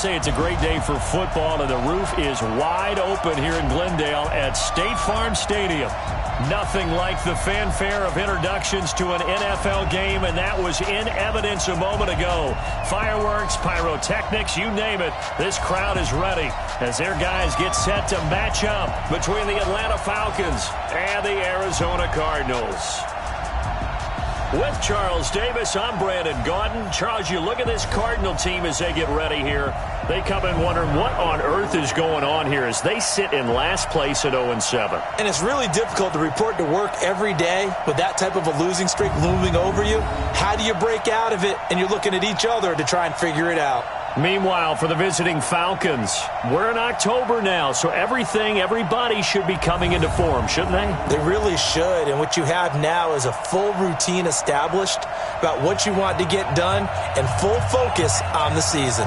say it's a great day for football, and the roof is wide open here in Glendale at State Farm Stadium. Nothing like the fanfare of introductions to an NFL game, and that was in evidence a moment ago. Fireworks, pyrotechnics, you name it. This crowd is ready as their guys get set to match up between the Atlanta Falcons and the Arizona Cardinals. With Charles Davis, I'm Brandon Gaudin. Charles, you look at this Cardinal team as they get ready here. They come in wondering what on earth is going on here as they sit in last place at 0-7. And it's really difficult to report to work every day with that type of a losing streak looming over you. How do you break out of it? And you're looking at each other to try and figure it out. Meanwhile, for the visiting Falcons, we're in October now, so everybody should be coming into form, shouldn't they? They really should, and what you have now is a full routine established about what you want to get done and full focus on the season.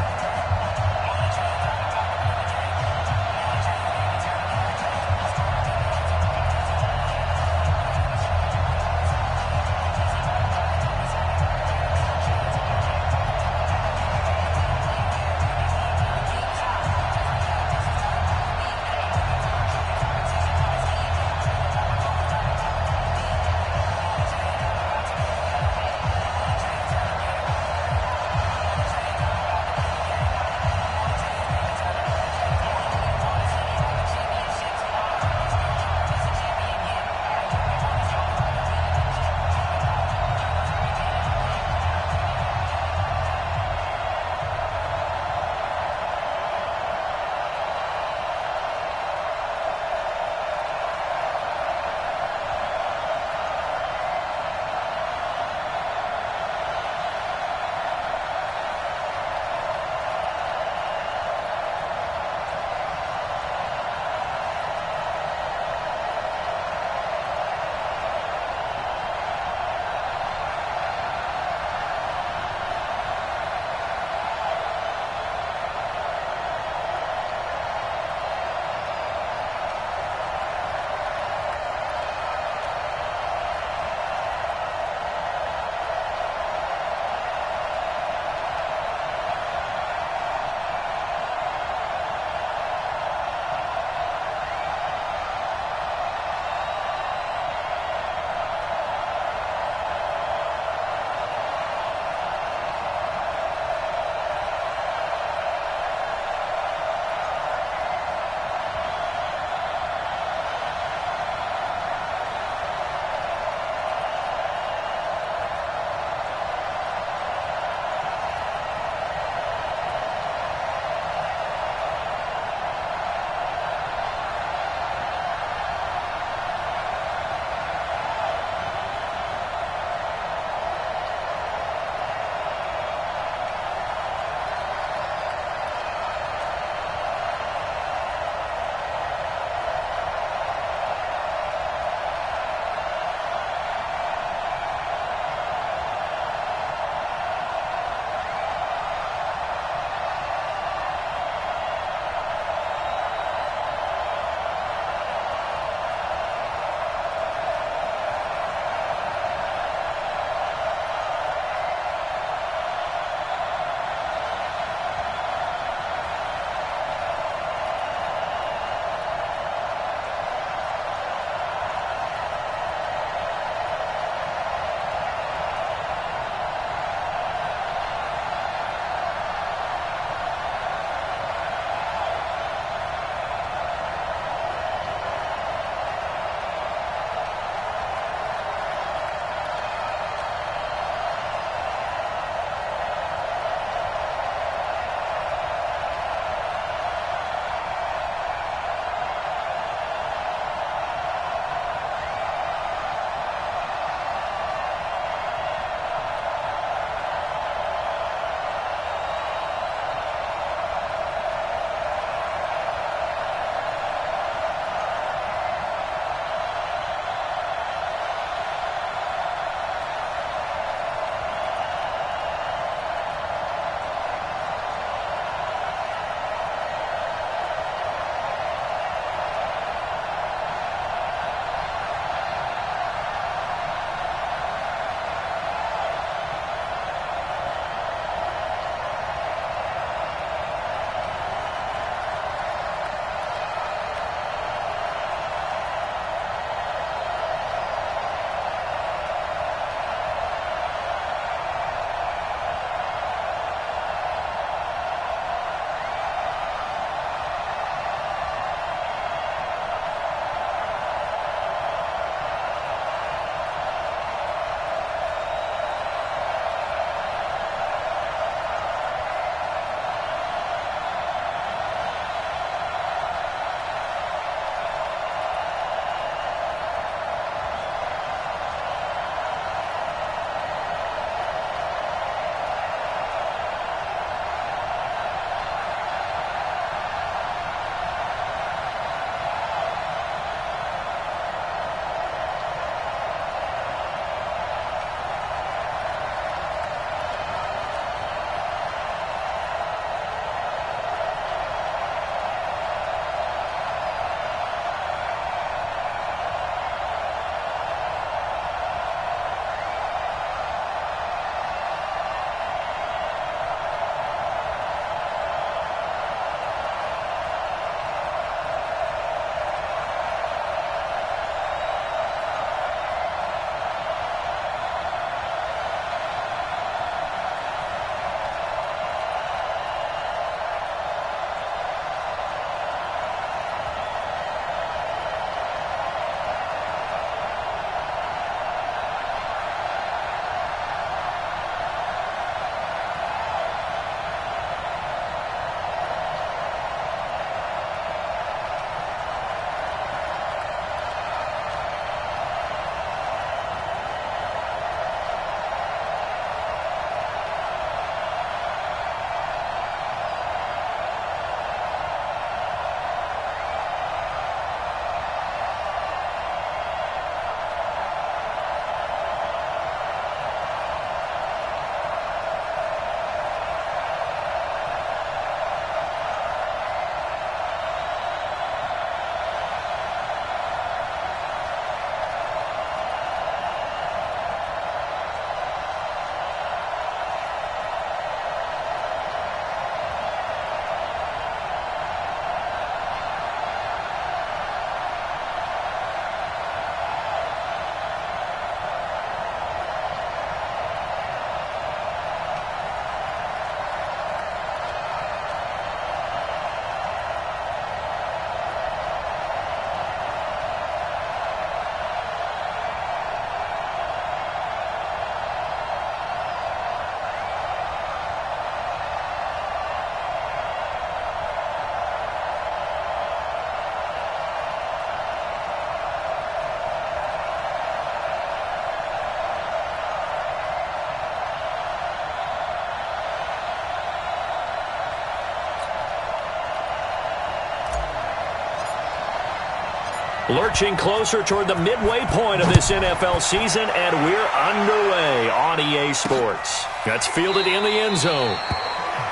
Lurching closer toward the midway point of this NFL season, and we're underway on EA Sports. That's fielded in the end zone.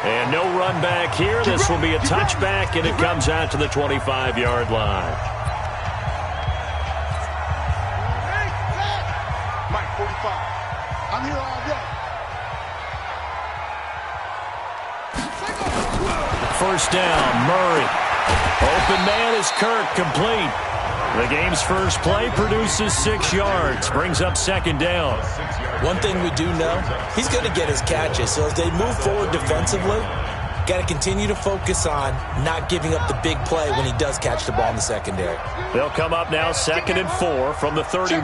And no run back here. This will be a touchback, and it comes out to the 25-yard line. Mike 45. I'm here all day. First down, Murray. Open man is Kirk, complete. The game's first play produces 6 yards, brings up second down. One thing we do know, he's going to get his catches. So as they move forward defensively, got to continue to focus on not giving up the big play when he does catch the ball in the secondary. They'll come up now 2nd and 4 from the 31.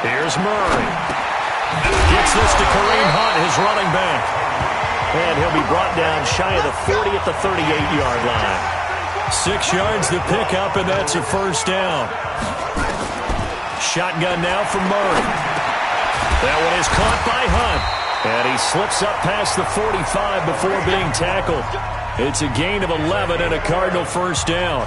Here's Murray. Gets this to Kareem Hunt, his running back. And he'll be brought down shy of the 40 at the 38-yard line. 6 yards to pick up, and that's a first down. Shotgun now from Murray. That one is caught by Hunt. And he slips up past the 45 before being tackled. It's a gain of 11 and a Cardinal first down.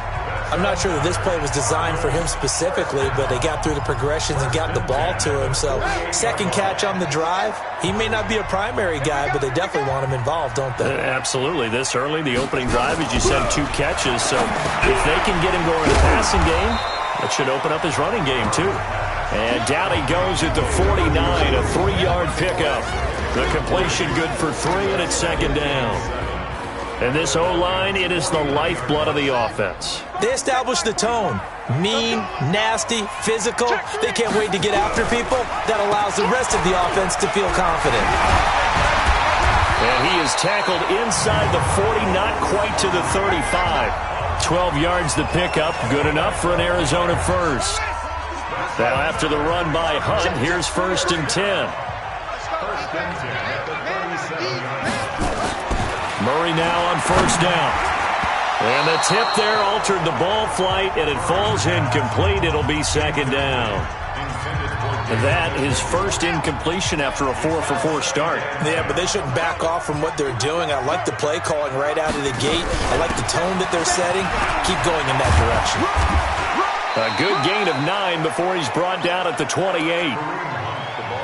I'm not sure that this play was designed for him specifically, but they got through the progressions and got the ball to him. So second catch on the drive. He may not be a primary guy, but they definitely want him involved, don't they? Absolutely. This early, the opening drive, as you said, 2 catches. So if they can get him going in the passing game, that should open up his running game too. And down he goes at the 49, a 3-yard pickup. The completion good for 3, and it's second down. And this O-line, it is the lifeblood of the offense. They establish the tone. Mean, nasty, physical. They can't wait to get after people. That allows the rest of the offense to feel confident. And he is tackled inside the 40, not quite to the 35. 12 yards to pick up, good enough for an Arizona first. Now after the run by Hunt, here's 1st and 10. Murray now on first down. And the tip there altered the ball flight, and it falls incomplete. It'll be second down. That is first incompletion after a 4-for-4 start. Yeah, but they shouldn't back off from what they're doing. I like the play calling right out of the gate. I like the tone that they're setting. Keep going in that direction. A good gain of 9 before he's brought down at the 28.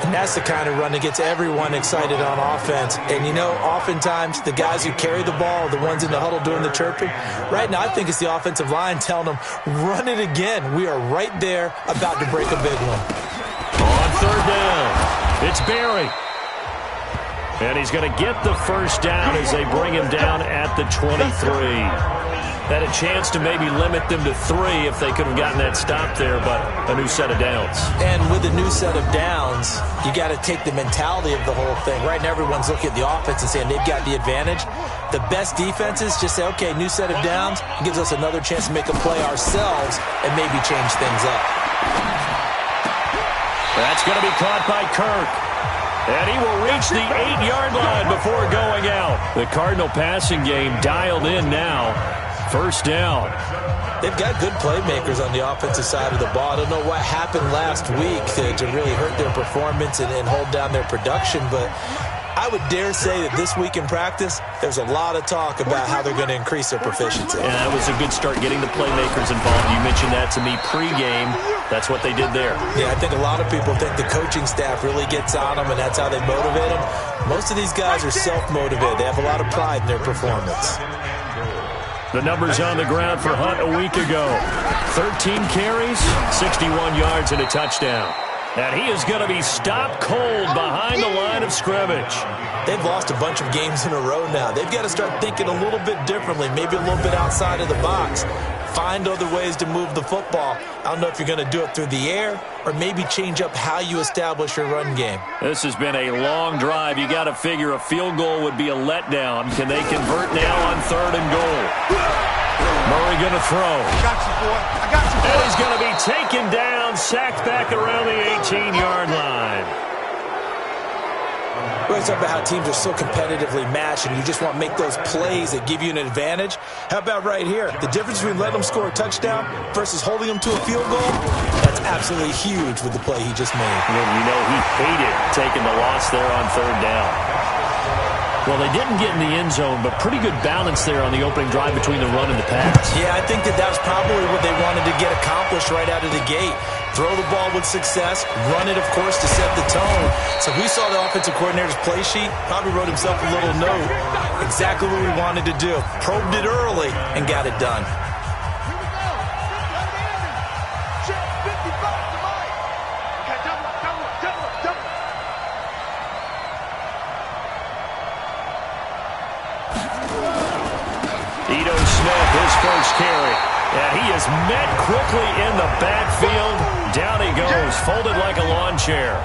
And that's the kind of run that gets everyone excited on offense. And, you know, oftentimes the guys who carry the ball are the ones in the huddle doing the chirping. Right now, I think it's the offensive line telling them, run it again. We are right there about to break a big one. On third down, it's Barry. And he's going to get the first down as they bring him down at the 23. Had a chance to maybe limit them to 3 if they could have gotten that stop there, but a new set of downs. And with a new set of downs, you got to take the mentality of the whole thing. Right now, everyone's looking at the offense and saying they've got the advantage. The best defenses just say, okay, new set of downs. It gives us another chance to make a play ourselves and maybe change things up. That's going to be caught by Kirk. And he will reach the 8-yard line before going out. The Cardinal passing game dialed in now. First down. They've got good playmakers on the offensive side of the ball. I don't know what happened last week to really hurt their performance and hold down their production, but I would dare say that this week in practice, there's a lot of talk about how they're going to increase their proficiency. And that was a good start getting the playmakers involved. You mentioned that to me pregame. That's what they did there. Yeah, I think a lot of people think the coaching staff really gets on them, and that's how they motivate them. Most of these guys are self-motivated. They have a lot of pride in their performance. The numbers on the ground for Hunt a week ago. 13 carries, 61 yards, and a touchdown. And he is going to be stopped cold behind the line of scrimmage. They've lost a bunch of games in a row now. They've got to start thinking a little bit differently, maybe a little bit outside of the box. Find other ways to move the football. I don't know if you're going to do it through the air or maybe change up how you establish your run game. This has been a long drive. You got to figure a field goal would be a letdown. Can they convert now on 3rd and goal? Murray going to throw. I got you, boy. I got you, boy. And he's going to be taken down, sacked back around the 18-yard line. We always talk about how teams are so competitively matched and you just want to make those plays that give you an advantage. How about right here? The difference between letting them score a touchdown versus holding them to a field goal, that's absolutely huge with the play he just made. And you know he hated taking the loss there on 3rd down. Well, they didn't get in the end zone, but pretty good balance there on the opening drive between the run and the pass. Yeah, I think that was probably what they wanted to get accomplished right out of the gate. Throw the ball with success, run it, of course, to set the tone. So if we saw the offensive coordinator's play sheet, probably wrote himself a little note. Exactly what we wanted to do. Probed it early and got it done. His first carry. Yeah, he is met quickly in the backfield. Down he goes, folded like a lawn chair.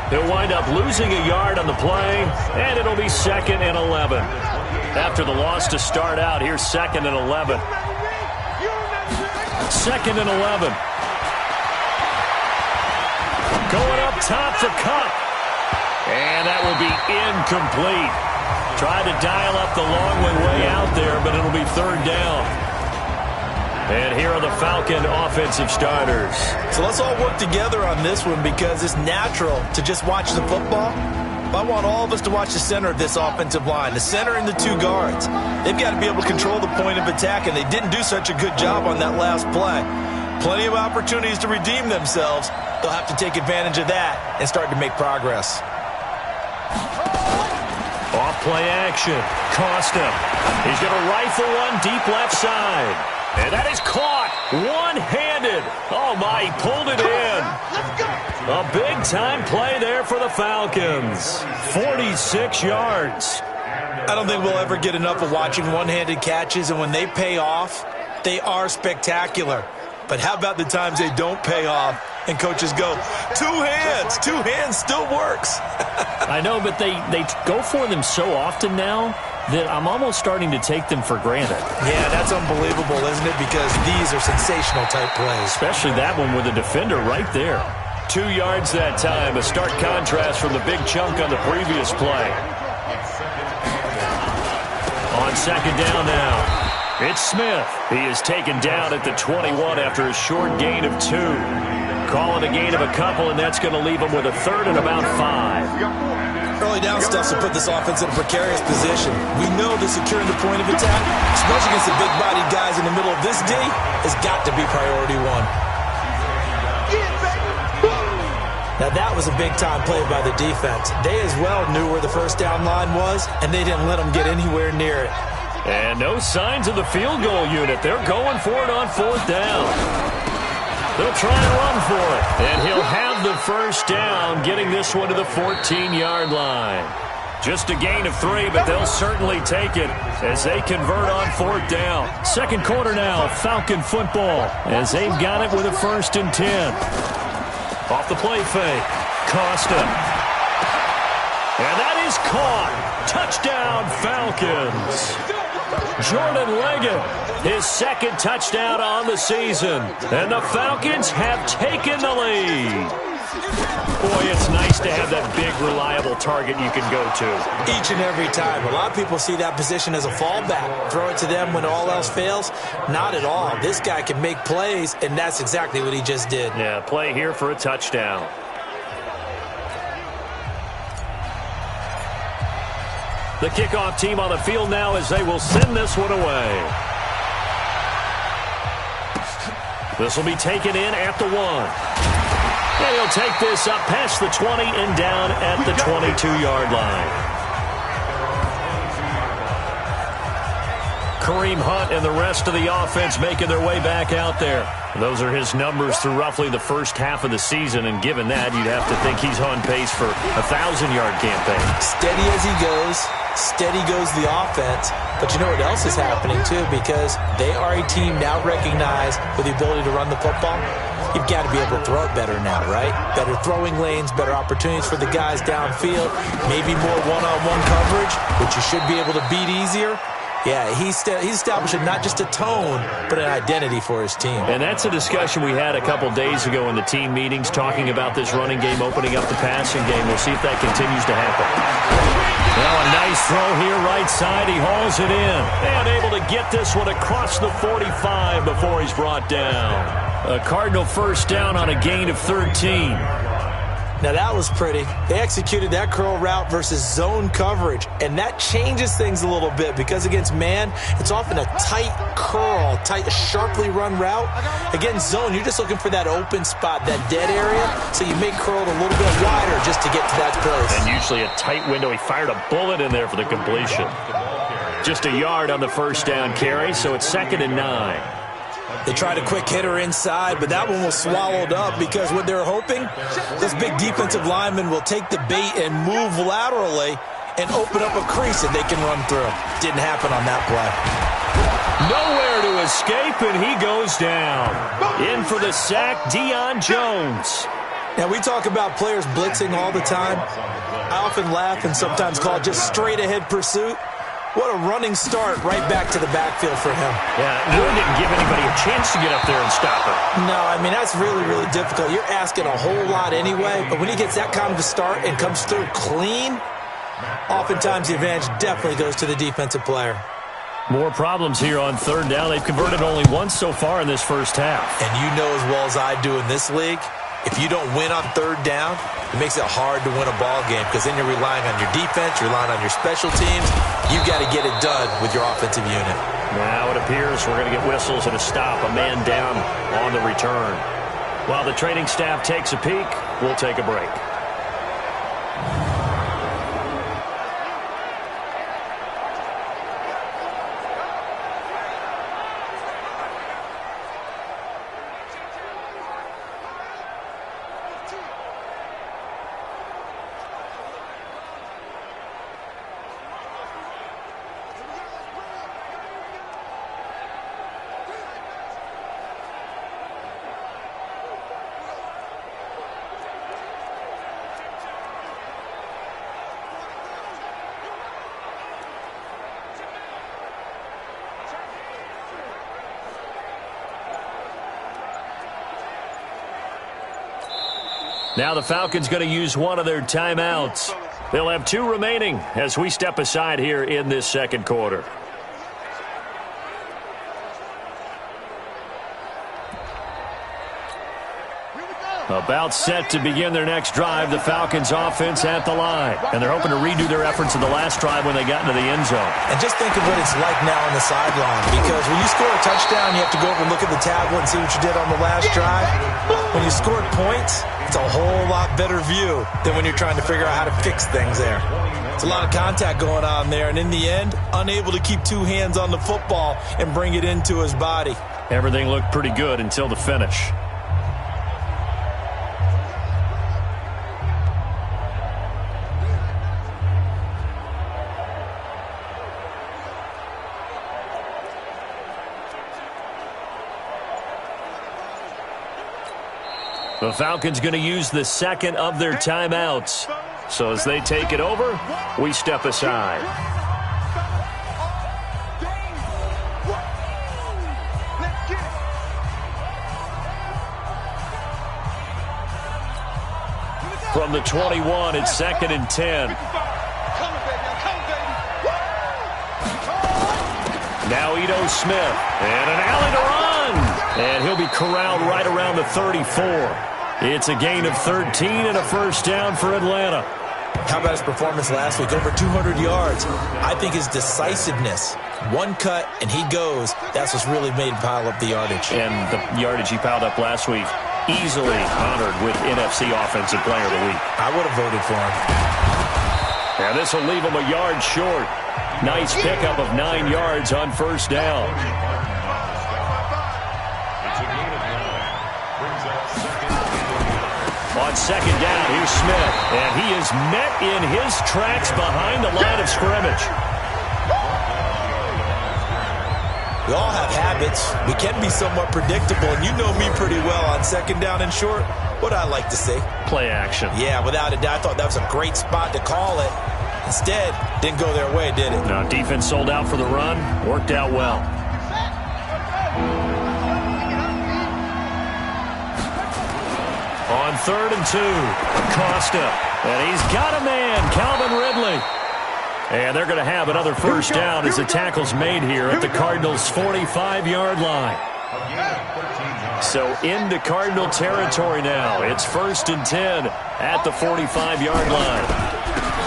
He'll wind up losing a yard on the play, and it'll be 2nd and 11. After the loss to start out, here's 2nd and 11. 2nd and 11. Going up top for Cup. And that will be incomplete. Tried to dial up the long way out there, but it'll be 3rd down. And here are the Falcon offensive starters. So let's all work together on this one because it's natural to just watch the football. But I want all of us to watch the center of this offensive line, the center and the 2 guards. They've got to be able to control the point of attack, and they didn't do such a good job on that last play. Plenty of opportunities to redeem themselves. They'll have to take advantage of that and start to make progress. Off play action. Costa. He's going to rifle one deep left side. And that is caught. One-handed. Oh, my. He pulled it in. A big-time play there for the Falcons. 46 yards. I don't think we'll ever get enough of watching one-handed catches, and when they pay off, they are spectacular. But how about the times they don't pay off and coaches go, 2 hands. 2 hands still works. I know, but they go for them so often now that I'm almost starting to take them for granted. Yeah, that's unbelievable, isn't it? Because these are sensational type plays. Especially that one with a defender right there. 2 yards that time, a stark contrast from the big chunk on the previous play. On 2nd down now. It's Smith. He is taken down at the 21 after a short gain of 2. Call it a gain of a couple, and that's going to leave him with a 3rd and about 5. Early down stuff to put this offense in a precarious position. We know that securing the point of attack, especially against the big-bodied guys in the middle of this D, has got to be priority 1. Now that was a big-time play by the defense. They as well knew where the first down line was, and they didn't let them get anywhere near it. And no signs of the field goal unit. They're going for it on 4th down. They'll try and run for it. And he'll have the first down, getting this one to the 14-yard line. Just a gain of 3, but they'll certainly take it as they convert on 4th down. 2nd quarter now, Falcon football, as they've got it with a 1st and 10. Off the play fake, Costa. And that is caught. Touchdown, Falcons. Jordan Leggett, his 2nd touchdown on the season. And the Falcons have taken the lead. Boy, it's nice to have that big, reliable target you can go to. Each and every time. A lot of people see that position as a fallback. Throw it to them when all else fails. Not at all. This guy can make plays, and that's exactly what he just did. Yeah, play here for a touchdown. The kickoff team on the field now as they will send this one away. This will be taken in at the 1. And he'll take this up past the 20 and down at the 22-yard line. Kareem Hunt and the rest of the offense making their way back out there. Those are his numbers through roughly the first half of the season, and given that, you'd have to think he's on pace for a 1,000-yard campaign. Steady as he goes, steady goes the offense. But you know what else is happening, too, because they are a team now recognized with the ability to run the football. You've got to be able to throw it better now, right? Better throwing lanes, better opportunities for the guys downfield, maybe more one-on-one coverage, which you should be able to beat easier. Yeah, he's establishing not just a tone, but an identity for his team. And that's a discussion we had a couple days ago in the team meetings, talking about this running game opening up the passing game. We'll see if that continues to happen. Now a nice throw here right side. He hauls it in. And able to get this one across the 45 before he's brought down. A Cardinal first down on a gain of 13. Now that was pretty. They executed that curl route versus zone coverage, and that changes things a little bit because against man, it's often a tight curl, tight, sharply run route. Against zone, you're just looking for that open spot, that dead area, so you make curl a little bit wider just to get to that place. And usually a tight window. He fired a bullet in there for the completion. Just a yard on the first down carry, so it's 2nd and 9. They tried a quick hitter inside, but that one was swallowed up because what they're hoping, this big defensive lineman will take the bait and move laterally and open up a crease that they can run through. Didn't happen on that play. Nowhere to escape, and he goes down. In for the sack, Deion Jones. Now, we talk about players blitzing all the time. I often laugh and sometimes call it just straight-ahead pursuit. What a running start right back to the backfield for him. Yeah, really didn't give anybody a chance to get up there and stop it. No, I mean, that's really, really difficult. You're asking a whole lot anyway, but when he gets that kind of a start and comes through clean, oftentimes the advantage definitely goes to the defensive player. More problems here on 3rd down. They've converted only once so far in this first half. And you know as well as I do in this league, if you don't win on 3rd down, it makes it hard to win a ball game because then you're relying on your defense, you're relying on your special teams. You've got to get it done with your offensive unit. Now it appears we're going to get whistles and a stop, a man down on the return. While the training staff takes a peek, we'll take a break. Now the Falcons going to use one of their timeouts. They'll have 2 remaining as we step aside here in this 2nd quarter. About set to begin their next drive, the Falcons offense at the line. And they're hoping to redo their efforts in the last drive when they got into the end zone. And just think of what it's like now on the sideline. Because when you score a touchdown, you have to go over and look at the tablet and see what you did on the last drive. When you scored points, it's a whole lot better view than when you're trying to figure out how to fix things there. It's a lot of contact going on there. And in the end, unable to keep 2 hands on the football and bring it into his body. Everything looked pretty good until the finish. The Falcons going to use the 2nd of their timeouts. So as they take it over, we step aside. From the 21, it's 2nd and 10. Now Ito Smith, and an alley to run. And he'll be corralled right around the 34. It's a gain of 13 and a first down for Atlanta. How about his performance last week? Over 200 yards. I think his decisiveness, one cut and he goes, that's what's really made him pile up the yardage. And the yardage he piled up last week, easily honored with NFC Offensive Player of the Week. I would have voted for him. And this will leave him a yard short. Nice pickup of 9 yards on first down. On 2nd down, here's Smith. And he is met in his tracks behind the line of scrimmage. We all have habits. We can be somewhat predictable, and you know me pretty well on 2nd down and short. What I like to see? Play action. Yeah, without a doubt. I thought that was a great spot to call it. Instead, didn't go their way, did it? No, defense sold out for the run. Worked out well. On 3rd and 2, Acosta. And he's got a man, Calvin Ridley. And they're going to have another first down as the tackle's made here at the Cardinals' 45-yard line. So into Cardinal territory now. It's 1st and 10 at the 45-yard line.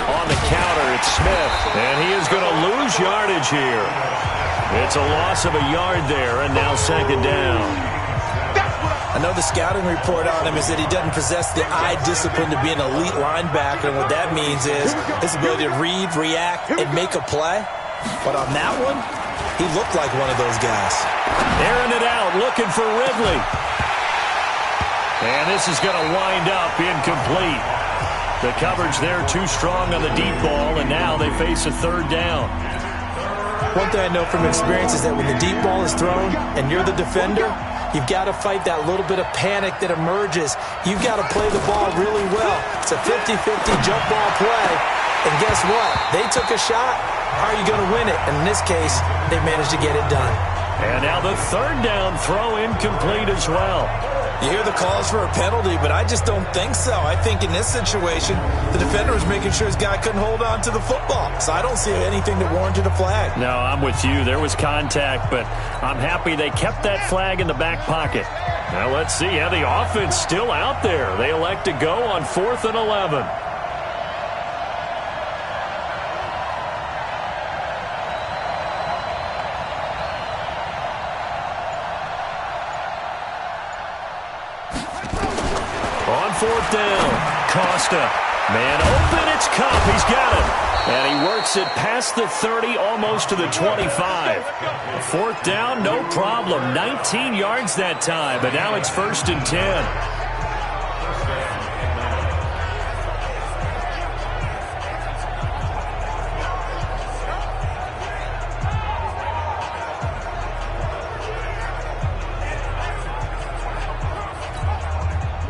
On the counter, it's Smith, and he is going to lose yardage here. It's a loss of a yard there, and now 2nd down. I know the scouting report on him is that he doesn't possess the eye discipline to be an elite linebacker, and what that means is his ability to read, react, and make a play. But on that one, he looked like one of those guys. Airing it out, looking for Ridley. And this is going to wind up incomplete. The coverage there too strong on the deep ball, and now they face a 3rd down. One thing I know from experience is that when the deep ball is thrown and you're the defender, you've got to fight that little bit of panic that emerges. You've got to play the ball really well. It's a 50-50 jump ball play. And guess what? They took a shot. How are you going to win it? And in this case, they managed to get it done. And now the 3rd down throw incomplete as well. You hear the calls for a penalty, but I just don't think so. I think in this situation, the defender was making sure his guy couldn't hold on to the football. So I don't see anything that warranted a flag. No, I'm with you. There was contact, but I'm happy they kept that flag in the back pocket. Now let's see. Yeah, the offense still out there. They elect to go on 4th and 11. On 4th down, Costa. Man open, it's Cup. He's got it. And he works it past the 30, almost to the 25. 4th down, no problem. 19 yards that time, but now it's 1st and 10.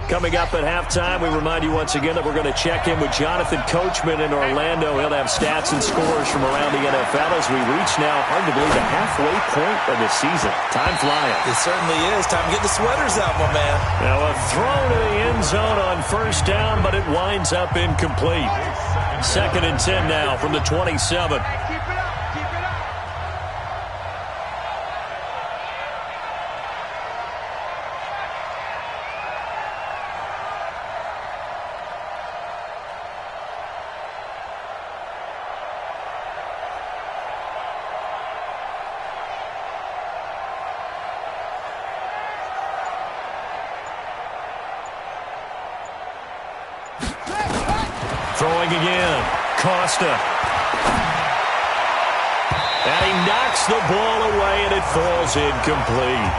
Coming up at halftime, we remind you once again that we're going to check in with Jonathan Coachman in Orlando. He'll have stats and scores from around the NFL as we reach now, hard to believe, the halfway point of the season. Time flying. It certainly is. Time to get the sweaters out, my man. Now a throw to the end zone on 1st down, but it winds up incomplete. 2nd and 10 now from the 27. Throwing again, Costa. And he knocks the ball away, and it falls incomplete.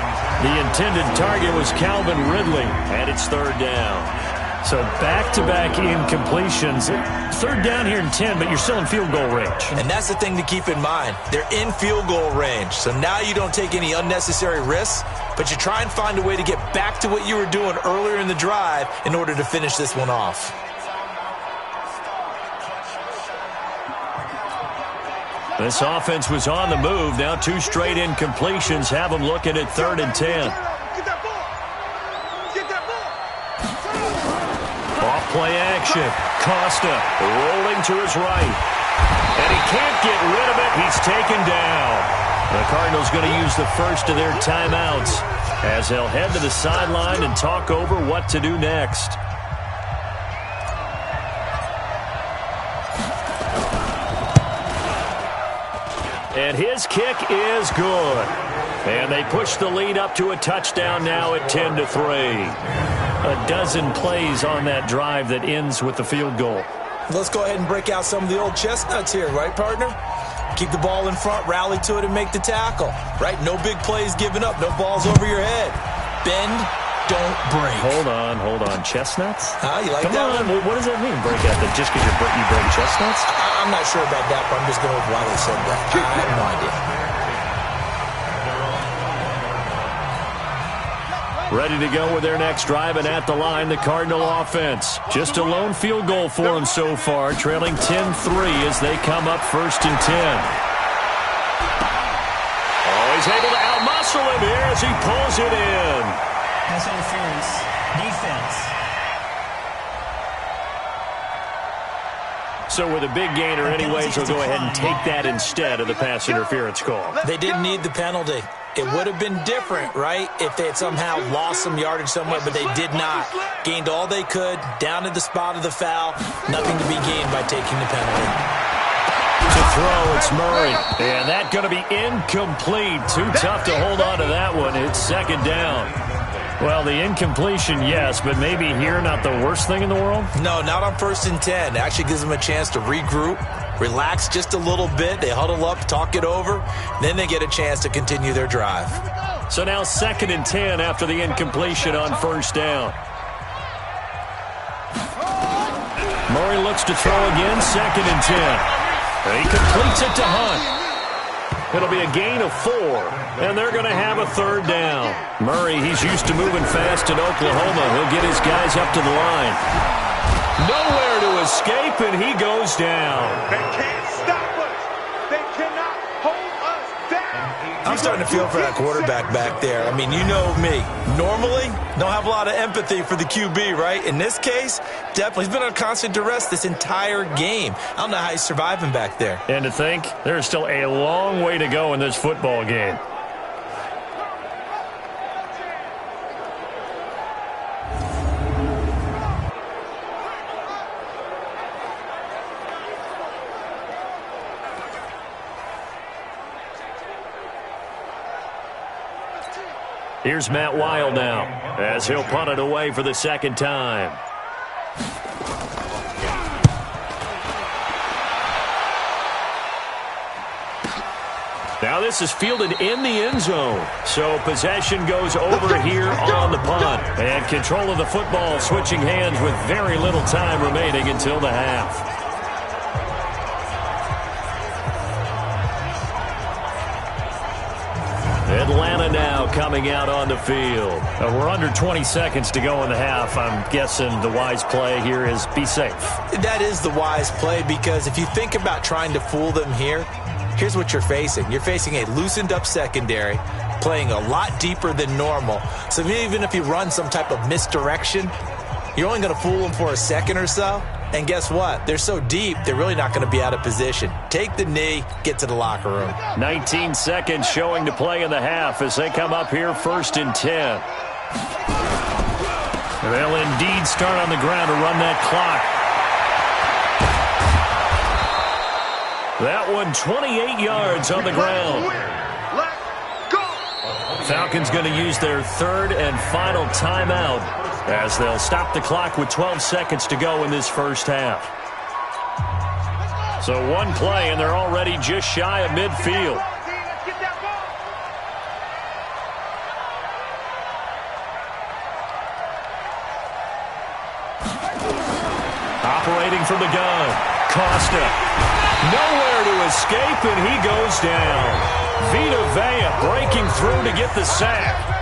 The intended target was Calvin Ridley, and it's 3rd down. So back-to-back incompletions. 3rd down here in 10, but you're still in field goal range. And that's the thing to keep in mind. They're in field goal range. So now you don't take any unnecessary risks, but you try and find a way to get back to what you were doing earlier in the drive in order to finish this one off. This offense was on the move. Now 2 straight incompletions have them looking at 3rd and 10. Off play action. Costa rolling to his right. And he can't get rid of it. He's taken down. The Cardinals going to use the first of their timeouts as they'll head to the sideline and talk over what to do next. And his kick is good. And they push the lead up to a touchdown now at 10-3. A dozen plays on that drive that ends with the field goal. Let's go ahead and break out some of the old chestnuts here, right, partner? Keep the ball in front, rally to it, and make the tackle, right? No big plays given up, no balls over your head. Bend, don't break. Hold on. Chestnuts? You like Come that on. one? What does that mean, break ethic? Just because you break chestnuts? I'm not sure about that, but I'm just going with why they said that. I have no idea. Ready to go with their next drive, and at the line, the Cardinal offense. Just a lone field goal for them so far, trailing 10-3 as they come up 1st and 10. Oh, he's able to outmuscle him here as he pulls it in. Pass interference. Defense. So with a big gainer anyways, he'll go ahead and take that instead of the pass interference call. They didn't need the penalty. It would have been different, right, if they had somehow lost some yardage somewhere, but they did not. Gained all they could, down to the spot of the foul. Nothing to be gained by taking the penalty. To throw, it's Murray. And that's going to be incomplete. Too tough to hold on to that one. It's second down. Well, the incompletion, yes, but maybe here not the worst thing in the world? No, not on 1st and 10. It actually gives them a chance to regroup, relax just a little bit. They huddle up, talk it over. Then they get a chance to continue their drive. So now 2nd and 10 after the incompletion on 1st down. Murray looks to throw again, 2nd and 10. He completes it to Hunt. It'll be a gain of 4, and they're going to have a 3rd down. Murray, he's used to moving fast in Oklahoma. He'll get his guys up to the line. Nowhere to escape, and he goes down. They can't stop us. They cannot hold us down. I'm starting to feel for that quarterback back there. I mean, you know me. Normally, don't have a lot of empathy for the QB, right? In this case, definitely. He's been on constant duress this entire game. I don't know how he's surviving back there. And to think, there's still a long way to go in this football game. Here's Matt Weil now as he'll punt it away for the 2nd time. Now this is fielded in the end zone. So possession goes over here on the punt. And control of the football switching hands with very little time remaining until the half. Atlanta now coming out on the field. We're under 20 seconds to go in the half. I'm guessing the wise play here is be safe. That is the wise play, because if you think about trying to fool them here, here's what you're facing. You're facing a loosened up secondary, playing a lot deeper than normal. So even if you run some type of misdirection, you're only going to fool them for a second or so. And guess what? They're so deep, they're really not going to be out of position. Take the knee, get to the locker room. 19 seconds showing to play in the half as they come up here 1st and 10. They'll indeed start on the ground to run that clock. That one 28 yards on the ground. Falcons going to use their 3rd and final timeout as they'll stop the clock with 12 seconds to go in this first half. So one play, and they're already just shy of midfield. Operating from the gun, Costa. Nowhere to escape, and he goes down. Vita Vea breaking through to get the sack.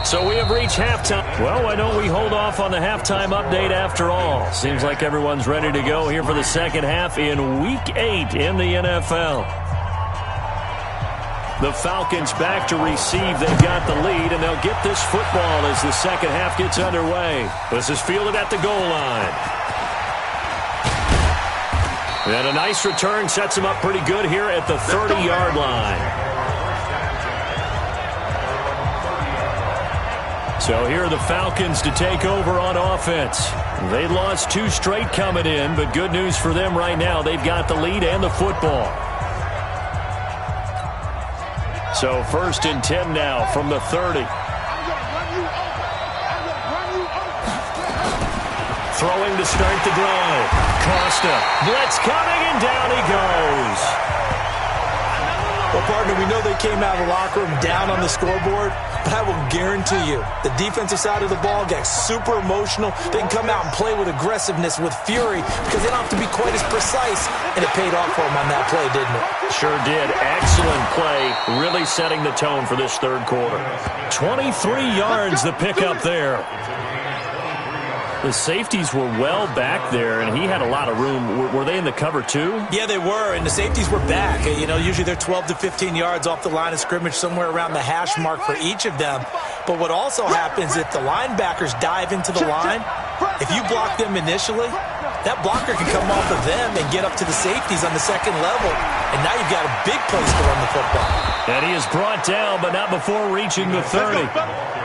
So we have reached halftime. Well, why don't we hold off on the halftime update after all? Seems like everyone's ready to go here for the second half in Week 8 in the NFL. The Falcons back to receive. They've got the lead, and they'll get this football as the second half gets underway. This is fielded at the goal line. And a nice return sets them up pretty good here at the 30-yard line. So here are the Falcons to take over on offense. They lost 2 straight coming in, but good news for them right now. They've got the lead and the football. So 1st and 10 now from the 30. Throwing to start the drive. Costa. Blitz coming, and down he goes. Well, partner, we know they came out of the locker room down on the scoreboard, but I will guarantee you the defensive side of the ball got super emotional. They can come out and play with aggressiveness, with fury, because they don't have to be quite as precise, and it paid off for them on that play, didn't it? Sure did. Excellent play, really setting the tone for this third quarter. 23 yards the pickup there. The safeties were well back there, and he had a lot of room. Were they in the cover too? Yeah, they were, and the safeties were back. You know, usually they're 12 to 15 yards off the line of scrimmage, somewhere around the hash mark for each of them. But what also happens if the linebackers dive into the line, if you block them initially, that blocker can come off of them and get up to the safeties on the second level, and now you've got a big place to run the football. And he is brought down, but not before reaching the 30.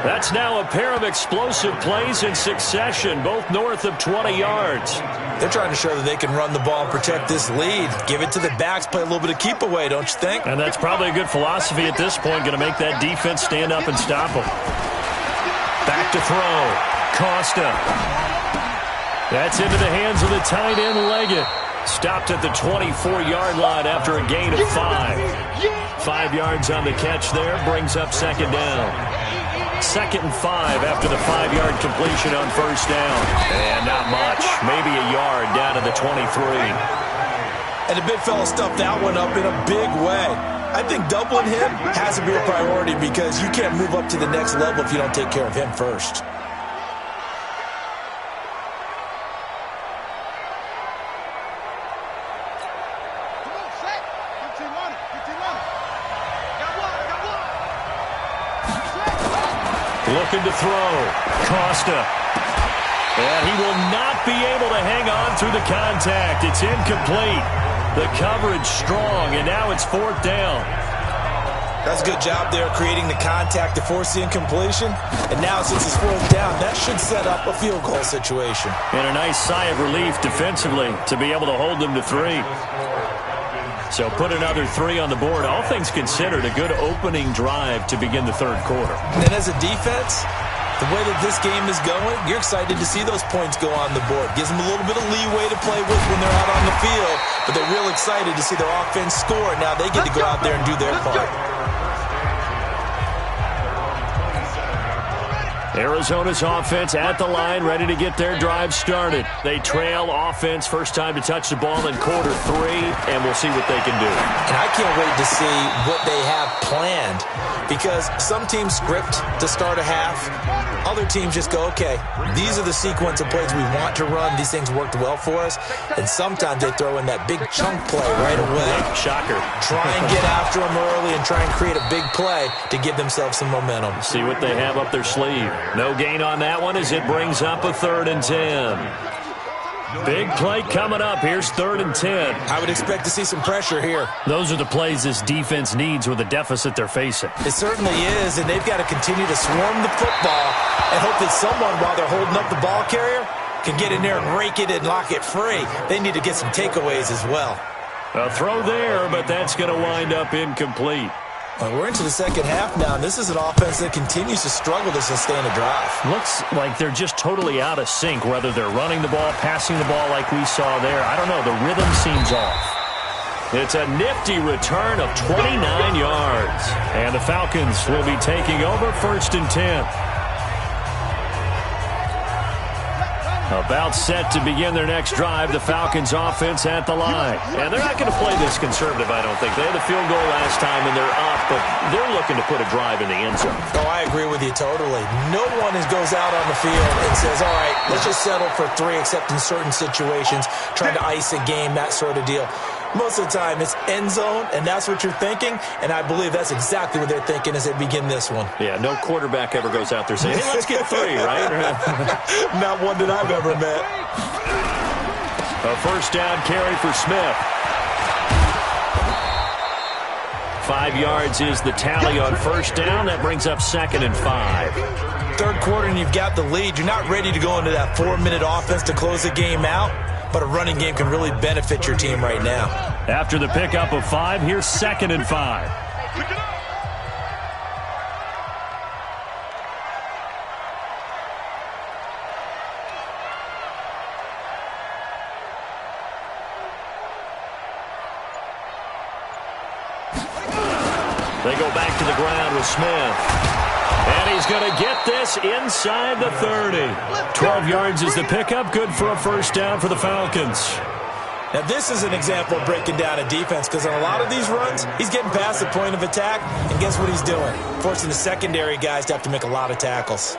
That's now a pair of explosive plays in succession, both north of 20 yards. They're trying to show that they can run the ball and protect this lead. Give it to the backs, play a little bit of keep away, don't you think? And that's probably a good philosophy at this point, going to make that defense stand up and stop them. Back to throw. Costa. That's into the hands of the tight end, Leggett. Stopped at the 24-yard line after a gain of 5. 5 yards on the catch there, brings up second down. 2nd and 5 after the 5-yard completion on first down. And not much, maybe a yard down to the 23. And the big fella stuffed that one up in a big way. I think doubling him has to be a priority because you can't move up to the next level if you don't take care of him first. Looking to throw. Costa. And he will not be able to hang on through the contact. It's incomplete. The coverage strong, and now it's 4th down. That's a good job there creating the contact to force the incompletion. And now since it's 4th down, that should set up a field goal situation. And a nice sigh of relief defensively to be able to hold them to 3. So put another 3 on the board. All things considered, a good opening drive to begin the 3rd quarter. And as a defense, the way that this game is going, you're excited to see those points go on the board. Gives them a little bit of leeway to play with when they're out on the field, but they're real excited to see their offense score. Now they get to go out there and do their part. Arizona's offense at the line, ready to get their drive started. They trail offense, first time to touch the ball in quarter 3, and we'll see what they can do. And I can't wait to see what they have planned, because some teams script to start a half. Other teams just go, okay, these are the sequence of plays we want to run. These things worked well for us. And sometimes they throw in that big chunk play right away. Shocker. Try and get after them early and try and create a big play to give themselves some momentum. See what they have up their sleeve. No gain on that one as it brings up a 3rd and 10. Big play coming up. Here's 3rd and 10. I would expect to see some pressure here. Those are the plays this defense needs with the deficit they're facing. It certainly is, and they've got to continue to swarm the football and hope that someone, while they're holding up the ball carrier, can get in there and rake it and lock it free. They need to get some takeaways as well. A throw there, but that's going to wind up incomplete. Well, we're into the second half now, and this is an offense that continues to struggle to sustain a drive. Looks like they're just totally out of sync, whether they're running the ball, passing the ball like we saw there. I don't know. The rhythm seems off. It's a nifty return of 29 yards. And the Falcons will be taking over 1st and 10. About set to begin their next drive, the Falcons offense at the line. And they're not going to play this conservative, I don't think. They had a field goal last time, and they're up, but they're looking to put a drive in the end zone. Oh, I agree with you totally. No one goes out on the field and says, all right, let's just settle for 3, except in certain situations, trying to ice a game, that sort of deal. Most of the time, it's end zone, and that's what you're thinking, and I believe that's exactly what they're thinking as they begin this one. Yeah, no quarterback ever goes out there saying, hey, let's get 3, right? Not one that I've ever met. A first down carry for Smith. 5 yards is the tally on first down. That brings up 2nd and 5. 3rd quarter, and you've got the lead. You're not ready to go into that 4-minute offense to close the game out. But a running game can really benefit your team right now. After the pickup of 5, here's 2nd and 5. They go back to the ground with Smith. And he's going to get this inside the 30. 12 yards is the pickup. Good for a first down for the Falcons. Now, this is an example of breaking down a defense, because on a lot of these runs, he's getting past the point of attack, and guess what he's doing? Forcing the secondary guys to have to make a lot of tackles.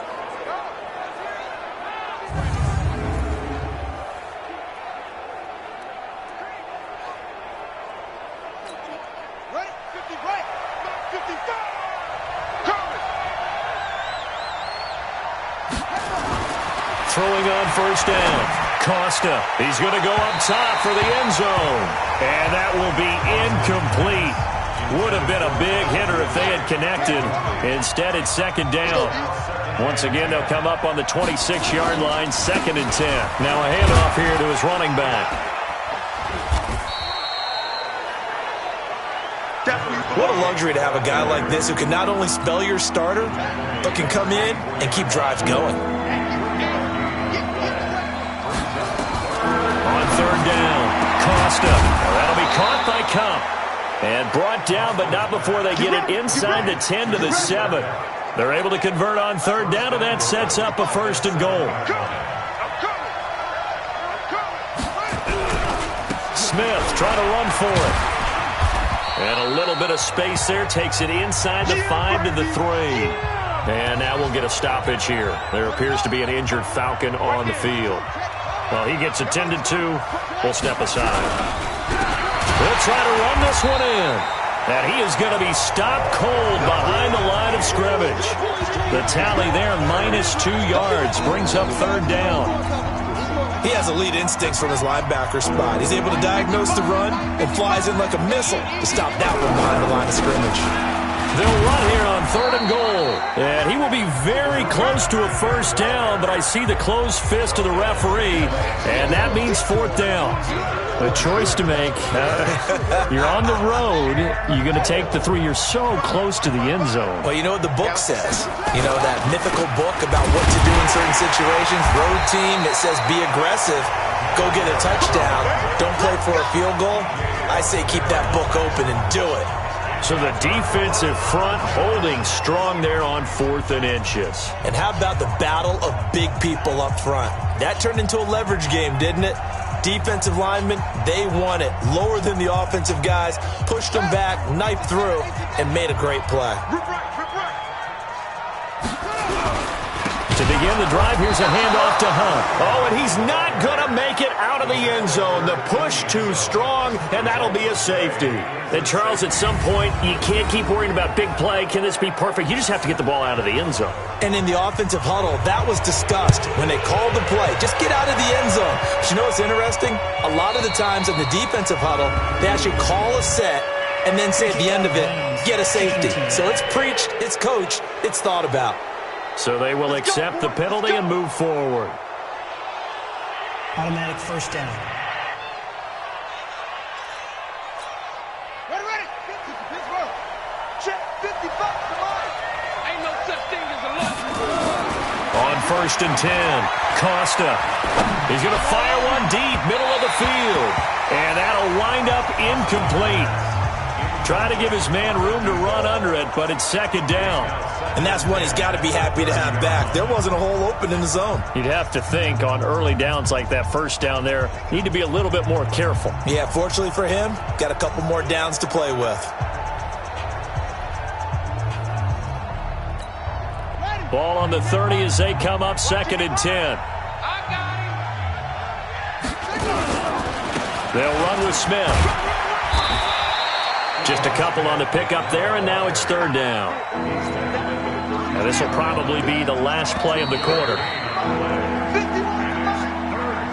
throwing on first down. Costa, he's going to go up top for the end zone. And that will be incomplete. Would have been a big hitter if they had connected. Instead, it's second down. Once again, they'll come up on the 26-yard line, 2nd and 10. Now a handoff here to his running back. What a luxury to have a guy like this who can not only spell your starter, but can come in and keep drives going. On third down, Costa. That'll be caught by Cup. And brought down, but not before they get it inside the 10 to the 7. They're able to convert on third down, and that sets up a 1st and goal. Smith trying to run for it. And a little bit of space there, takes it inside the 5 to the 3. And now we'll get a stoppage here. There appears to be an injured Falcon on the field. Well, he gets attended to. We'll step aside. They'll try to run this one in. And he is going to be stopped cold behind the line of scrimmage. The tally there, -2 yards, brings up third down. He has elite instincts from his linebacker spot. He's able to diagnose the run and flies in like a missile to stop that one behind the line of scrimmage. They'll run here on 3rd and goal. And he will be very close to a first down, but I see the closed fist of the referee, and that means 4th down. A choice to make. You're on the road. You're going to take the 3. You're so close to the end zone. Well, you know what the book says. You know, that mythical book about what to do in certain situations. Road team, it says be aggressive. Go get a touchdown. Don't play for a field goal. I say keep that book open and do it. So the defensive front holding strong there on 4th and inches. And how about the battle of big people up front? That turned into a leverage game, didn't it? Defensive linemen, they won it. Lower than the offensive guys, pushed them back, knifed through, and made a great play. To begin the drive, here's a handoff to Hunt. Oh, and he's not going to make it out of the end zone. The push too strong, and that'll be a safety. And, Charles, at some point, you can't keep worrying about big play. Can this be perfect? You just have to get the ball out of the end zone. And in the offensive huddle, that was discussed when they called the play. Just get out of the end zone. But you know what's interesting? A lot of the times in the defensive huddle, they actually call a set and then say at the end of it, get a safety. So it's preached, it's coached, it's thought about. So they will accept the penalty and move forward. Automatic first down. Ready. Check 55 to mine. Ain't no such thing as a look. On 1st and 10, Costa. He's going to fire one deep, middle of the field. And that'll wind up incomplete. Try to give his man room to run under it, but it's 2nd down. And that's one he's got to be happy to have back. There wasn't a hole open in the zone. You'd have to think on early downs like that, first down there, need to be a little bit more careful. Yeah, fortunately for him, got a couple more downs to play with. Ball on the 30 as they come up 2nd and 10. They'll run with Smith. Just a couple on the pickup there, and now it's 3rd down. Now this will probably be the last play of the quarter.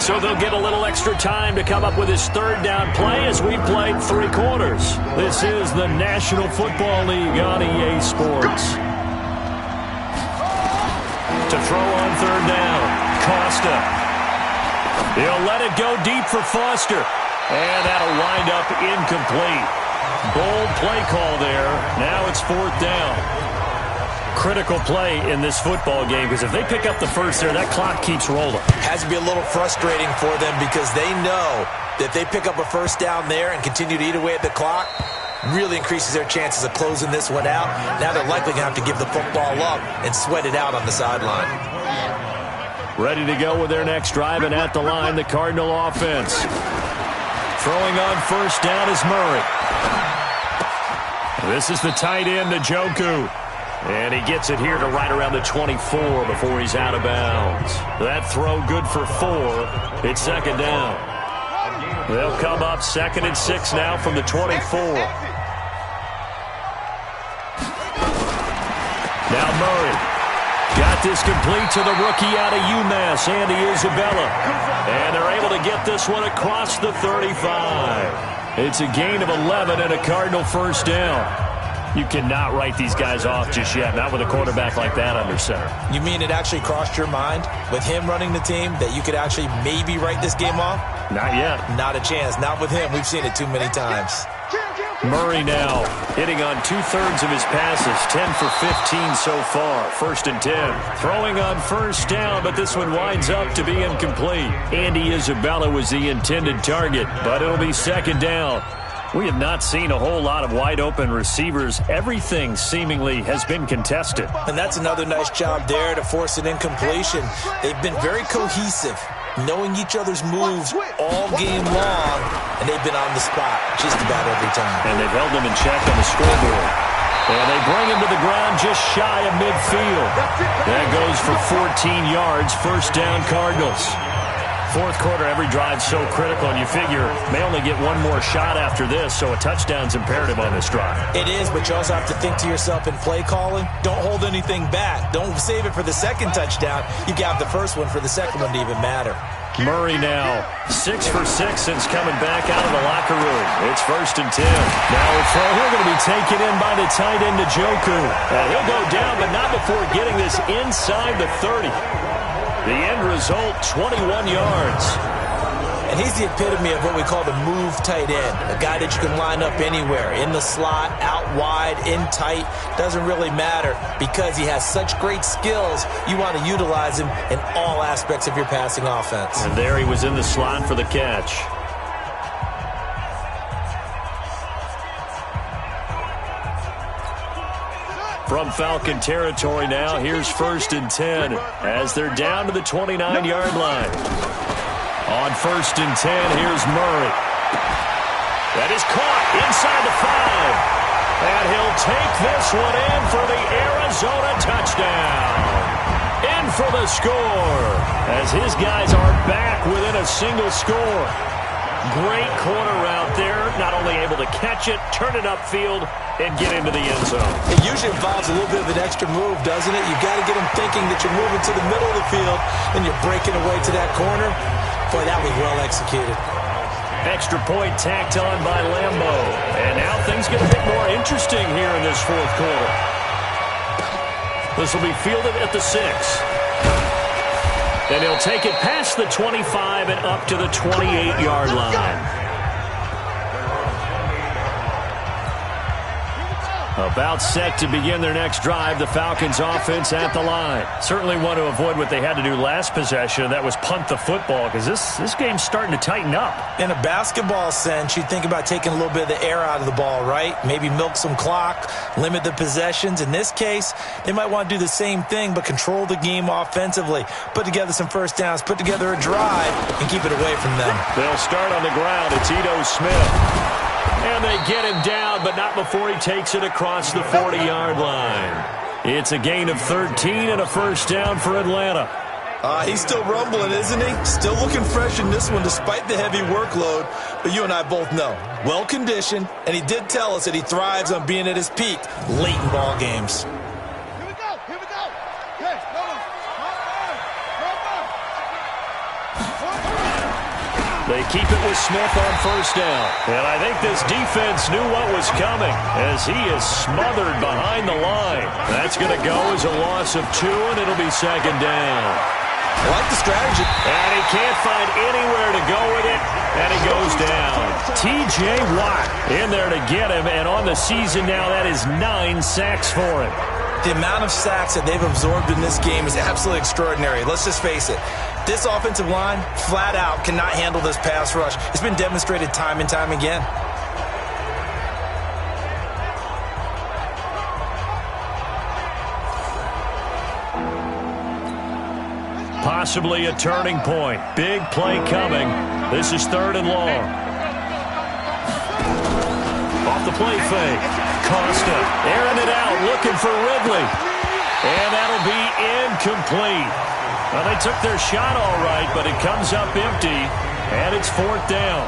So they'll get a little extra time to come up with his 3rd down play as we've played 3 quarters. This is the National Football League on EA Sports. To throw on 3rd down, Costa. He'll let it go deep for Foster. And that'll wind up incomplete. Bold play call there. Now it's 4th down. Critical play in this football game because if they pick up the first there, that clock keeps rolling. Has to be a little frustrating for them because they know that they pick up a first down there and continue to eat away at the clock, really increases their chances of closing this one out. Now they're likely going to have to give the football up and sweat it out on the sideline. Ready to go with their next drive, and at the line, the Cardinal offense. Throwing on first down is Murray. This is the tight end, Njoku. And he gets it here to right around the 24 before he's out of bounds. That throw good for 4. It's 2nd down. They'll come up 2nd and 6 now from the 24. Now Murray. Got this complete to the rookie out of UMass, Andy Isabella. And they're able to get this one across the 35. It's a gain of 11 and a Cardinal first down. You cannot write these guys off just yet, not with a quarterback like that under center. You mean it actually crossed your mind with him running the team that you could actually maybe write this game off? Not yet. Not a chance. Not with him. We've seen it too many times. Murray now hitting on 2/3 of his passes, 10 for 15 so far. 1st and 10. Throwing on first down, but this one winds up to be incomplete. Andy Isabella was the intended target, but it'll be 2nd down. We have not seen a whole lot of wide-open receivers. Everything seemingly has been contested. And that's another nice job there to force an incompletion. They've been very cohesive, knowing each other's moves all game long, and they've been on the spot just about every time. And they've held them in check on the scoreboard. And they bring him to the ground just shy of midfield. That goes for 14 yards, 1st down Cardinals. 4th quarter, every drive so critical, and you figure may only get one more shot after this, so a touchdown's imperative on this drive. It is, but you also have to think to yourself in play calling, don't hold anything back. Don't save it for the 2nd touchdown. You got the first one for the 2nd one to even matter. Murray now 6 for 6 since coming back out of the locker room. It's 1st and 10. Now a throw here going to be taken in by the tight end Njoku. And he'll go down, but not before getting this inside the 30. The end result, 21 yards. And he's the epitome of what we call the move tight end. A guy that you can line up anywhere. In the slot, out wide, in tight. Doesn't really matter because he has such great skills. You want to utilize him in all aspects of your passing offense. And there he was in the slot for the catch. From Falcon territory now, here's 1st and 10 as they're down to the 29-yard line. On 1st and 10, here's Murray. That is caught inside the 5. And he'll take this one in for the Arizona touchdown. In for the score as his guys are back within a single score. Great corner route there. Not only able to catch it, turn it upfield, and get into the end zone. It usually involves a little bit of an extra move, doesn't it? You've got to get them thinking that you're moving to the middle of the field and you're breaking away to that corner. Boy, that was well executed. Extra point tacked on by Lambo. And now things get a bit more interesting here in this 4th quarter. This will be fielded at the 6. And he'll take it past the 25 and up to the 28-yard line. About set to begin their next drive, the Falcons offense at the line. Certainly want to avoid what they had to do last possession, and that was punt the football, because this game's starting to tighten up. In a basketball sense, you think about taking a little bit of the air out of the ball, right? Maybe milk some clock, limit the possessions. In this case, they might want to do the same thing, but control the game offensively. Put together some first downs, put together a drive, and keep it away from them. They'll start on the ground. It's Ito Smith. And they get him down, but not before he takes it across the 40-yard line. It's a gain of 13 and a first down for Atlanta. He's still rumbling, isn't he? Still looking fresh in this one despite the heavy workload. But you and I both know, well-conditioned, and he did tell us that he thrives on being at his peak late in ball games. Here we go. Here we go. Okay, no. They keep it with Smith on first down. And I think this defense knew what was coming as he is smothered behind the line. That's going to go as a loss of 2, and it'll be 2nd down. I like the strategy. And he can't find anywhere to go with it, and he goes down. T.J. Watt in there to get him, and on the season now, that is 9 sacks for him. The amount of sacks that they've absorbed in this game is absolutely extraordinary. Let's just face it. This offensive line, flat out, cannot handle this pass rush. It's been demonstrated time and time again. Possibly a turning point. Big play coming. This is 3rd and long. Off the play fake. Costa airing it out, looking for Ridley. And that'll be incomplete. Well, they took their shot all right, but it comes up empty, and it's 4th down.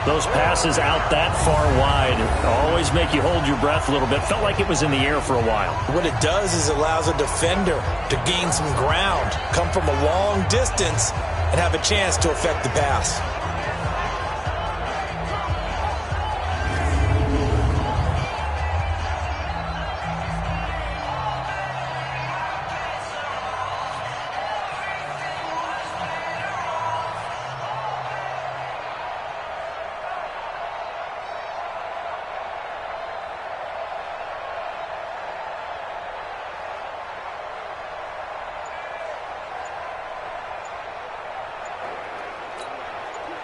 Those passes out that far wide always make you hold your breath a little bit. Felt like it was in the air for a while. What it does is it allows a defender to gain some ground, come from a long distance, and have a chance to affect the pass.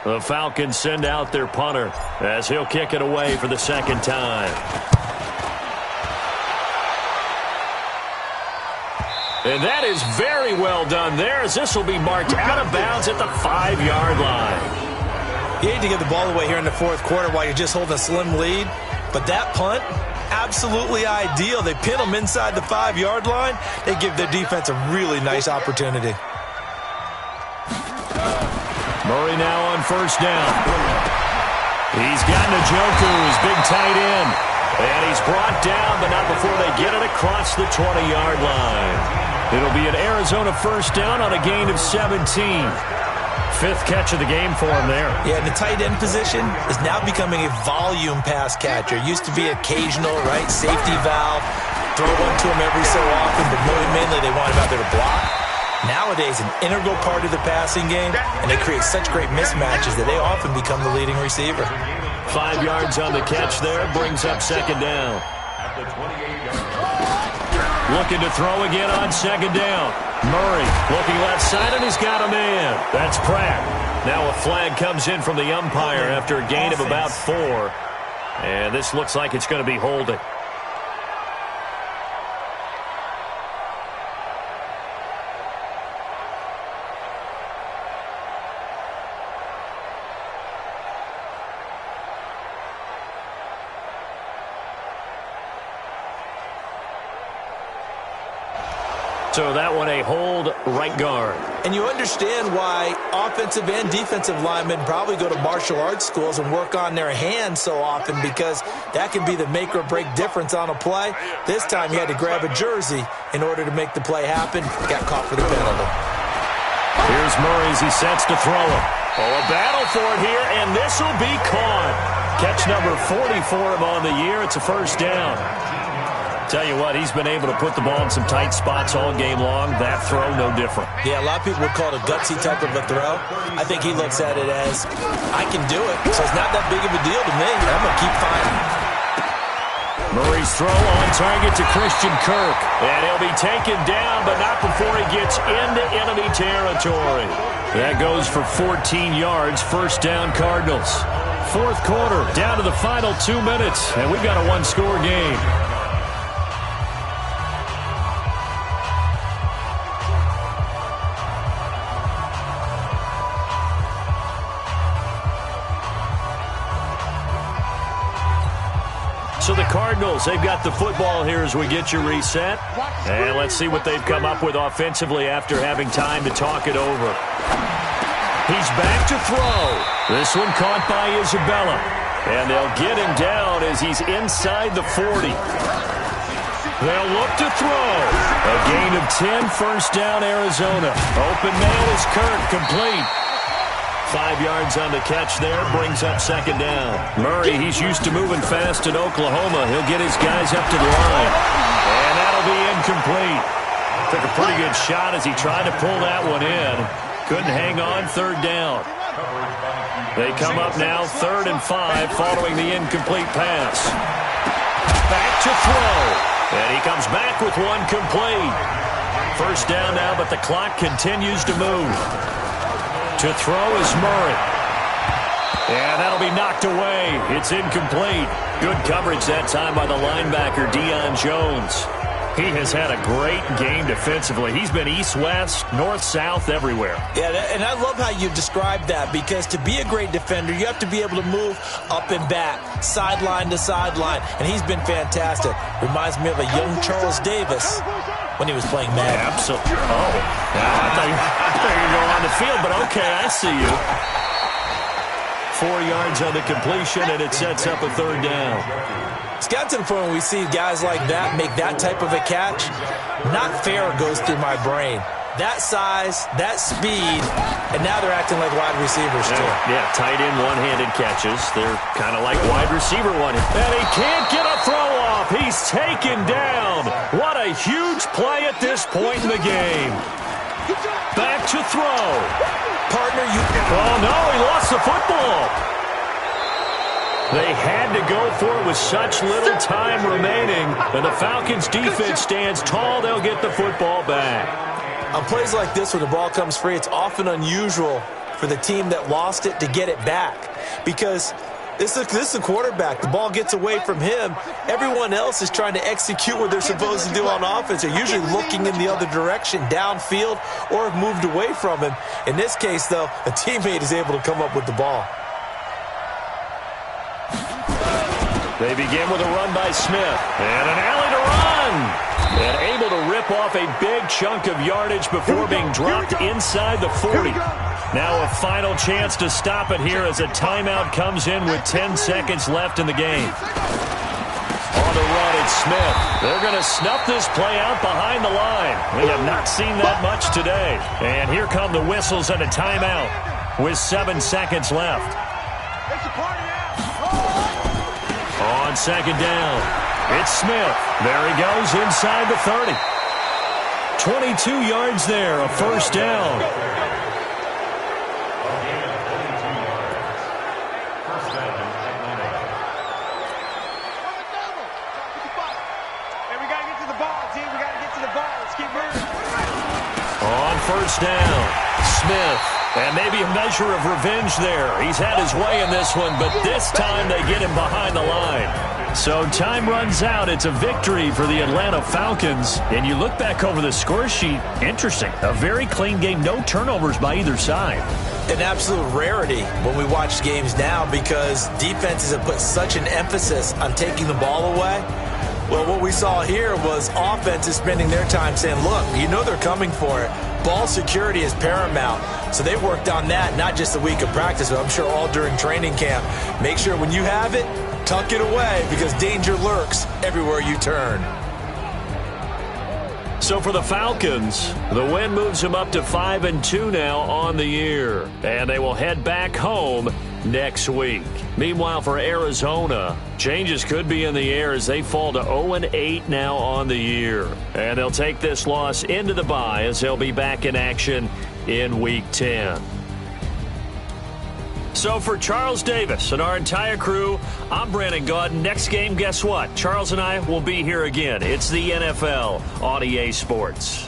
The Falcons send out their punter as he'll kick it away for the second time. And that is very well done there, as this will be marked out of bounds at the 5-yard line. You hate to get the ball away here in the fourth quarter while you're just holding a slim lead, but that punt, absolutely ideal. They pin them inside the 5-yard line. They give their defense a really nice opportunity. Murray now on first down. He's got Njoku, his big tight end. And he's brought down, but not before they get it across the 20-yard line. It'll be an Arizona first down on a gain of 17. Fifth catch of the game for him there. Yeah, and the tight end position is now becoming a volume pass catcher. Used to be occasional, right? Safety valve. Throw one to him every so often, but mainly they want him out there to block. Nowadays, an integral part of the passing game, and they create such great mismatches that they often become the leading receiver. 5 yards on the catch there, brings up second down. Looking to throw again on second down. Murray looking left side, and he's got a man. That's Pratt. Now a flag comes in from the umpire after a gain of about 4. And this looks like it's going to be holding. So that one a hold, right guard. And you understand why offensive and defensive linemen probably go to martial arts schools and work on their hands so often, because that can be the make or break difference on a play. This time he had to grab a jersey in order to make the play happen. Got caught for the penalty. Here's Murray as he sets to throw it. Oh, a battle for it here, and this will be caught. Catch number 40 for him on the year. It's a first down. Tell you what, he's been able to put the ball in some tight spots all game long. That throw, no different. Yeah, a lot of people would call it a gutsy type of a throw. I think he looks at it as, I can do it, so it's not that big of a deal to me. I'm going to keep fighting. Murray's throw on target to Christian Kirk. And he'll be taken down, but not before he gets into enemy territory. That goes for 14 yards. First down, Cardinals. Fourth quarter, down to the final 2 minutes, and we've got a one-score game. So the Cardinals, they've got the football here as we get you reset. And let's see what they've come up with offensively after having time to talk it over. He's back to throw. This one caught by Isabella. And they'll get him down as he's inside the 40. They'll look to throw. A gain of 10, first down, Arizona. Open man is Kirk, complete. 5 yards on the catch there, brings up second down. Murray, he's used to moving fast at Oklahoma. He'll get his guys up to the line. And that'll be incomplete. Took a pretty good shot as he tried to pull that one in. Couldn't hang on, third down. They come up now, 3rd and 5, following the incomplete pass. Back to throw. And he comes back with one complete. First down now, but the clock continues to move. To throw is Murray. And that'll be knocked away. It's incomplete. Good coverage that time by the linebacker, Deion Jones. He has had a great game defensively. He's been east-west, north-south, everywhere. Yeah, and I love how you described that, because to be a great defender, you have to be able to move up and back, sideline to sideline, and he's been fantastic. Reminds me of a young Charles Davis when he was playing Madden. Absolutely. Oh, I thought you were going on the field, but okay, I see you. 4 yards on the completion, and it sets up a 3rd down. It's got to the point where we see guys like that make that type of a catch. Not fair goes through my brain. That size, that speed, and now they're acting like wide receivers too. Yeah, tight end one-handed catches. They're kind of like wide receiver one. And he can't get a throw off. He's taken down. What a huge play at this point in the game. Back to throw. Partner, you... Oh, no, he lost the football. They had to go for it with such little time remaining. And the Falcons' defense stands tall. They'll get the football back. On plays like this, when the ball comes free, it's often unusual for the team that lost it to get it back. Because this is a quarterback. The ball gets away from him. Everyone else is trying to execute what they're supposed to do on offense. They're usually looking in the other direction, downfield, or have moved away from him. In this case, though, a teammate is able to come up with the ball. They begin with a run by Smith. And an alley to run. And able to rip off a big chunk of yardage before being dropped inside the 40. Now a final chance to stop it here as a timeout comes in with 10 seconds left in the game. On the run, it's Smith. They're going to snuff this play out behind the line. We have not seen that much today. And here come the whistles and a timeout with 7 seconds left. On 2nd down. It's Smith. There he goes inside the 30. 22 yards there, a 1st down. Hey, we got to get to the ball, team. We got to get to the ball. Let's keep moving. On 1st down, Smith. And maybe a measure of revenge there. He's had his way in this one, but this time they get him behind the line. So time runs out. It's a victory for the Atlanta Falcons. And you look back over the score sheet, interesting. A very clean game, no turnovers by either side. An absolute rarity when we watch games now because defenses have put such an emphasis on taking the ball away. Well, what we saw here was offenses spending their time saying, look, you know they're coming for it. Ball security is paramount. So they worked on that not just a week of practice, but I'm sure all during training camp. Make sure when you have it, tuck it away because danger lurks everywhere you turn. So for the Falcons, the win moves them up to 5-2 now on the year. And they will head back home next week. Meanwhile, for Arizona, changes could be in the air as they fall to 0-8 now on the year. And they'll take this loss into the bye as they'll be back in action in Week 10. So for Charles Davis and our entire crew, I'm Brandon Gaudin. Next game, guess what? Charles and I will be here again. It's the NFL on EA Sports.